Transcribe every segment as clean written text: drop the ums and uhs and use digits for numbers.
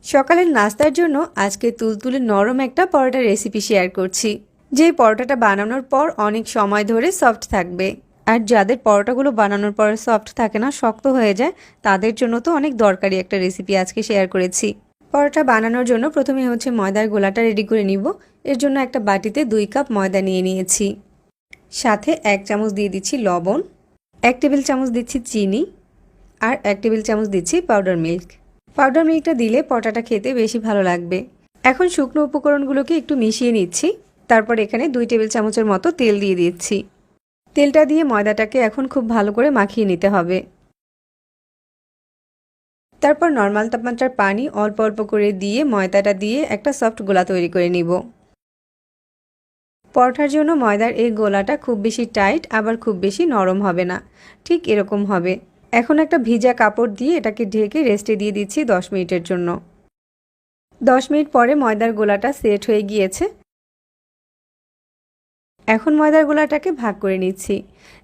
সকালের নাস্তার জন্য আজকে তুলতুলে নরম একটা পরোটা রেসিপি শেয়ার করছি। যে পরোটাটা বানানোর পর অনেক সময় ধরে সফট থাকবে। আর যাদের পরোটাগুলো বানানোর পর সফট থাকে না, শক্ত হয়ে যায়, তাদের জন্য তো অনেক দরকারি একটা রেসিপি আজকে শেয়ার করেছি। পরোটা বানানোর জন্য প্রথমে ময়দার গোলাটা রেডি করে নিব। এর জন্য একটা বাটিতে 2 কাপ ময়দা নিয়ে নিয়েছি। সাথে 1 চামচ দিয়ে দিচ্ছি লবণ, 1 টেবিল চামচ দিচ্ছি চিনি, আর 1 টেবিল চামচ দিচ্ছি পাউডার মিল্ক। পাউডার মিল্কটা দিলে পরোটাটা খেতে বেশি ভালো লাগবে। এখন শুকনো উপকরণগুলোকে একটু মিশিয়ে নিচ্ছি। তারপর এখানে 2 টেবিল চামচের মতো তেল দিয়ে দিচ্ছি। তেলটা দিয়ে ময়দাটাকে এখন খুব ভালো করে মাখিয়ে নিতে হবে। তারপর নর্মাল তাপমাত্রার পানি অল্প অল্প করে দিয়ে ময়দাটা দিয়ে একটা সফট গোলা তৈরি করে নিব। পরোটার জন্য ময়দার এই গোলাটা খুব বেশি টাইট আবার খুব বেশি নরম হবে না, ঠিক এরকম হবে। এখন একটা ভিজা কাপড় দিয়ে এটাকে ঢেকে রেস্টে দিয়ে দিচ্ছি 10 মিনিটের জন্য। 10 মিনিট পরে ময়দার গোলাটা সেট হয়ে গিয়েছে। এখন ময়দার গোলাটাকে ভাগ করে নিচ্ছি।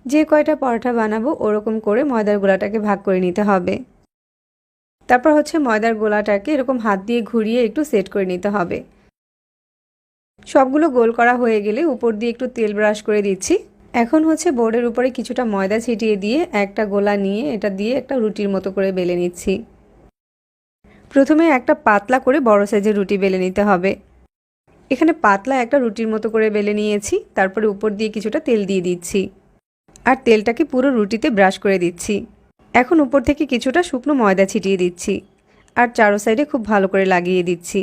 যে কয়টা পরোটা বানাবো ওরকম করে ময়দার গোলাটাকে ভাগ করে নিতে হবে। তারপর ময়দার গোলাটাকে এরকম হাত দিয়ে ঘুরিয়ে একটু সেট করে নিতে হবে। সবগুলো গোল করা হয়ে গেলে উপর দিয়ে একটু তেল ব্রাশ করে দিচ্ছি। এখন বোর্ডের উপরে কিছুটা ময়দা ছিটিয়ে দিয়ে একটা গোলা নিয়ে এটা দিয়ে একটা রুটির মতো করে বেলে নিচ্ছি। প্রথমে একটা পাতলা করে বড় সাইজের রুটি বেলে নিতে হবে। এখানে পাতলা একটা রুটির মতো করে বেলে নিয়েছি। তারপরে উপর দিয়ে কিছুটা তেল দিয়ে দিচ্ছি আর তেলটাকে পুরো রুটিতে ব্রাশ করে দিচ্ছি। এখন উপর থেকে কিছুটা শুকনো ময়দা ছিটিয়ে দিচ্ছি আর চারো সাইডে খুব ভালো করে লাগিয়ে দিচ্ছি।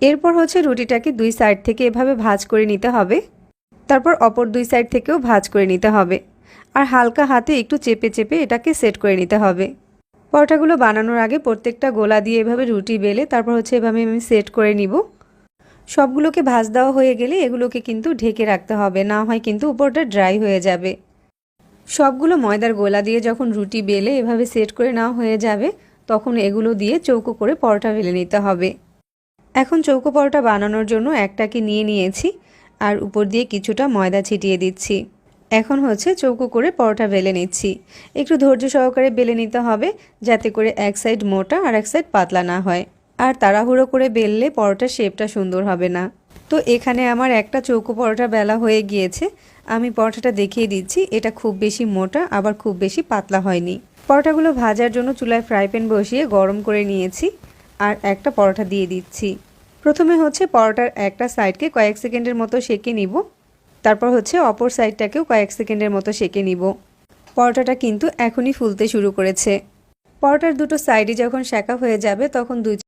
এরপর রুটিটাকে 2 সাইড থেকে এভাবে ভাঁজ করে নিতে হবে। তারপর অপর 2 সাইড থেকেও ভাঁজ করে নিতে হবে আর হালকা হাতে একটু চেপে চেপে এটাকে সেট করে নিতে হবে। পরোটাগুলো বানানোর আগে প্রত্যেকটা গোলা দিয়ে এভাবে রুটি বেলে তারপর এভাবে আমি সেট করে নিব। সবগুলোকে ভাঁজ দেওয়া হয়ে গেলে এগুলোকে কিন্তু ঢেকে রাখতে হবে, না হয় কিন্তু উপরটা ড্রাই হয়ে যাবে। সবগুলো ময়দার গোলা দিয়ে যখন রুটি বেলে এভাবে সেট করে নেওয়া হয়ে যাবে, তখন এগুলো দিয়ে চৌকো করে পরোটা বেলে নিতে হবে। এখন চৌকো পরোটা বানানোর জন্য একটাকে নিয়ে নিয়েছি আর উপর দিয়ে কিছুটা ময়দা ছিটিয়ে দিচ্ছি। এখন চৌকো করে পরোটা বেলে নিচ্ছি। একটু ধৈর্য সহকারে বেলে নিতে হবে, যাতে করে এক সাইড মোটা আর এক সাইড পাতলা না হয়। আর তাড়াহুড়ো করে বেললে পরোটার শেপটা সুন্দর হবে না। তো এখানে আমার একটা চৌকো পরোটা বেলা হয়ে গিয়েছে। আমি পরোটাটা দেখিয়ে দিচ্ছি। এটা খুব বেশি মোটা আবার খুব বেশি পাতলা হয়নি। পরোটাগুলো ভাজার জন্য চুলায় ফ্রাই প্যান বসিয়ে গরম করে নিয়েছি আর একটা পরোটা দিয়ে দিচ্ছি। প্রথমে পরোটার একটা সাইডকে কয়েক সেকেন্ডের মতো সেঁকে নিব। তারপর অপর সাইডটাকেও কয়েক সেকেন্ডের মতো সেঁকে নিব। পরোটাটা কিন্তু এখনই ফুলতে শুরু করেছে। পরোটার দুটো সাইডই যখন সেঁকা হয়ে যাবে তখন 2